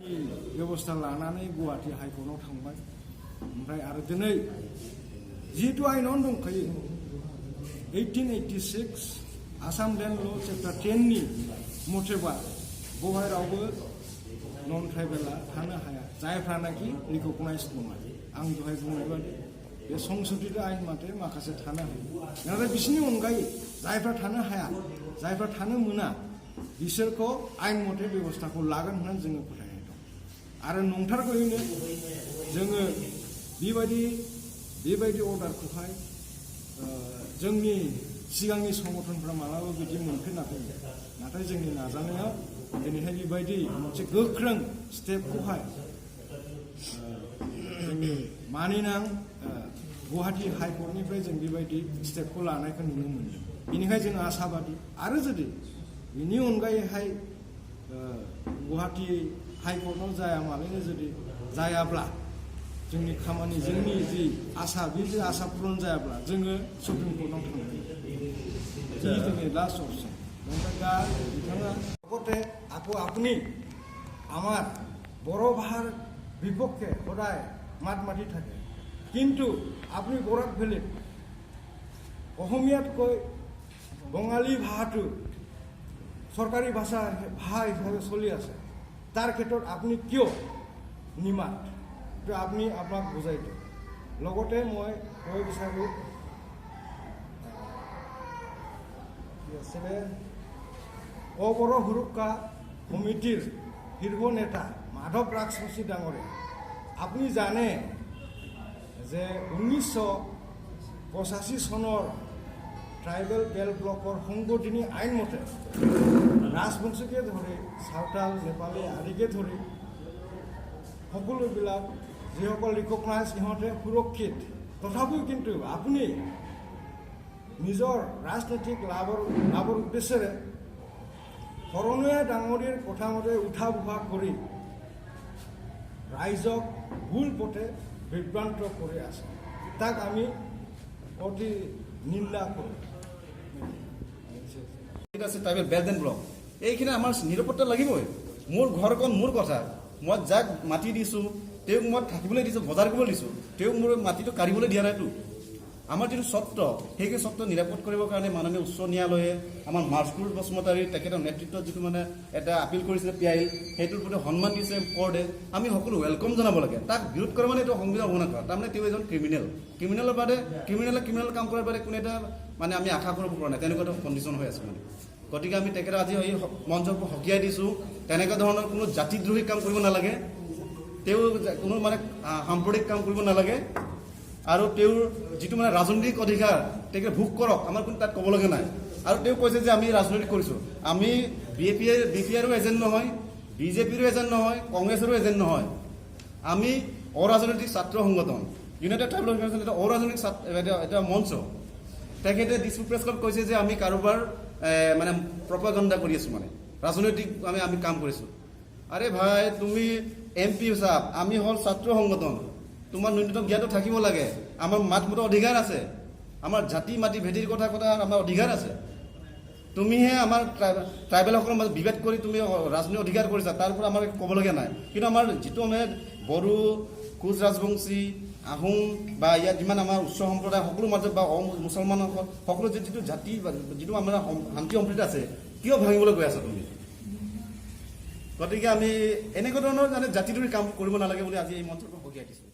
बेबस्था लानानै गुवाहाटी हाइकर्टआव थांबाय ओमफ्राय आरो दिनै जिहेतु आइनावनो दंखायो 1886 आसाम लेन्ड ल चेप्टार 10 नि मथेबा बेवहाय रावबो नन ट्राइबेला थानो हाया जायफ्रानाखि रिकगनाइज नङा आं दहाय बुंनाय बादि बे संशोधित आइन मथे माखासे थानो हायो नाथाय बिसोरनि अनगायै जायफ्रा थानो हाया जायफ्रा थानो मोना बिसोरखौ आइन मथे बेबस्थाखौ लागोन होननानै जोङो फोथायनाय दं आरो नंथारगौयैनो जोङो बेबायदि अर्डारखौहाय जोंनि सिगांनि संगठनफ्रा मालाबा बिदि मोनफेराखै नाथाय जोंनि नाजानायाव दिनैहाय बेबायदि मोनसे गोख्रों स्टेपखौहाय जोंनि मानिनां गुवाहाटी हाइकर्टनिफ्राय जों बेबायदि स्टेपखौ लानायखौ नुनो मोनदों बेनिखायनो जों आशाबादि आरो जुदि बेनि अनगायैहाय गुवाहाटी हाइकर्टआव जायामालायनो जुदि जायाब्ला जोंनि खामानि जोंनि जि आशा बे जे आशा पूरन जायाब्ला जोङो सुप्रिम कर्टआव थांगोन बे जोंनि लास्ट अपसन दा बिथाङा লগতে আকৌ আপুনি আমাৰ বড়ো ভাষাৰ বিপক্ষে সদায় মাত মাতি থাকে কিন্তু আপুনি বৰাক ভেলীত অসমীয়াতকৈ বঙালী ভাষাটো চৰকাৰী ভাষা হিচাপে চলি আছে তাৰ ক্ষেত্ৰত আপুনি কিয় নিমাত তো আপুনি আপোনাক বুজাই দিয়ক লগতে মই ক'ব বিচাৰোঁ অবড়ো সুৰক্ষা সমিতিৰ শীৰ্ষ নেতা মাধৱ ৰাজবংশী ডাঙৰীয়া আপুনি জানে যে 1985 চনৰ ট্ৰাইবেল বেল্ট ব্লকৰ সংশোধনী আইন মতে ৰাজবংশীকে ধৰি সাঁওতাল নেপালী আদিকে ধৰি সকলোবিলাক যিসকল ৰিকগনাইজ সিহঁতে সুৰক্ষিত তথাপিও কিন্তু আপুনি নিজৰ ৰাজনৈতিক লাভৰ উদ্দেশ্যেৰে শৰণীয়া ডাঙৰীৰ কথা মতে উঠা বহা কৰি ৰাইজক ভুল পথে বিভ্ৰান্ত কৰি আছে তাক আমি অতি নিন্দা কৰোঁ ট্ৰাইবেল বেল্ট এণ্ড ব্লক এইখিনি আমাৰ নিৰাপত্তা লাগিবই মোৰ ঘৰখন মোৰ কথা মই যাক মাটি দিছোঁ তেওঁক মই থাকিবলৈ দিছোঁ বজাৰ কৰিবলৈ দিছোঁ তেওঁক মোৰ মাটিটো কাঢ়িবলৈ দিয়া নাইতো আমাৰ যিটো স্বত্ব সেই স্বত্ব নিৰাপদ কৰিবৰ কাৰণে মাননীয় উচ্চ ন্যায়ালয়ে আমাৰ মাৰ্চকুল বসুমতাৰীৰ তেখেতৰ নেতৃত্বত যিটো মানে এটা আপিল কৰিছিলে পিআইএল সেইটোৰ প্ৰতি সন্মান দিছে কোৰ্টে আমি সকলো ৱেলকাম জনাব লাগে তাক বিৰোধ কৰা মানে এইটো সংবিধান অৱমাননা কৰা তাৰমানে তেওঁ এজন ক্ৰিমিনেলৰ বাদে ক্ৰিমিনেল কাম কৰাৰ বাদে কোনো এটা মানে আমি আশা কৰিব পৰা নাই তেনেকুৱা এটা কণ্ডিশ্যন হৈ আছে মানে গতিকে আমি তেখেতক আজি এই মঞ্চৰ পৰা সকীয়াই দিছোঁ তেনেকুৱা ধৰণৰ কোনো জাতিদ্ৰোহী কাম কৰিব নালাগে তেওঁ কোনো মানে সাম্প্ৰদায়িক কাম কৰিব নালাগে আৰু তেওঁৰ যিটো মানে ৰাজনৈতিক অধিকাৰ তেখেতে ভোগ কৰক আমাৰ কোনো তাত ক'বলগীয়া নাই আৰু তেওঁ কৈছে যে আমি ৰাজনৈতিক কৰিছোঁ আমি বিপিআৰো এজেণ্ট নহয় বিজেপিৰো এজেণ্ট নহয় কংগ্ৰেছৰো এজেণ্ট নহয় আমি অৰাজনৈতিক ছাত্ৰ সংগঠন ইউনাইটেড ট্ৰাইবেল অৰ্গেনাইজেশ্যন এটা অৰাজনৈতিক এটা মঞ্চ তেখেতে দিছপুৰ প্ৰেছ ক্লাবত কৈছে যে আমি কাৰোবাৰ মানে প্ৰপাগাণ্ডা কৰি আছোঁ মানে ৰাজনৈতিক আমি কাম কৰিছোঁ আৰে ভাই তুমি MP সাহেব আমি হ'ল ছাত্ৰ সংগঠন তোমাৰ ন্যূনতম জ্ঞানটো থাকিব লাগে আমাৰ মাত মত অধিকাৰ আছে আমাৰ জাতি মাটি ভেটিৰ কথা আমাৰ অধিকাৰ আছে তুমিহে আমাৰ ট্ৰাইবেলসকলৰ মাজত বিভেদ কৰি তুমি ৰাজনৈতিক অধিকাৰ কৰিছা তাৰ পৰা আমাৰ ক'বলগীয়া নাই কিন্তু আমাৰ যিটো আমি বড়ো কোচ ৰাজবংশী আহোম বা ইয়াত যিমান আমাৰ উচ্চ সম্প্ৰদায় সকলো মাজত বা মুছলমানসকল সকলো যিটো জাতি যিটো আমাৰ শান্তি সম্প্ৰীতি আছে কিয় ভাঙিবলৈ গৈ আছা তুমি গতিকে আমি এনেকুৱা ধৰণৰ জাতিটোৰ কাম কৰিব নালাগে বুলি আজি এই মঞ্চৰ পৰা সকীয়াই দিছোঁ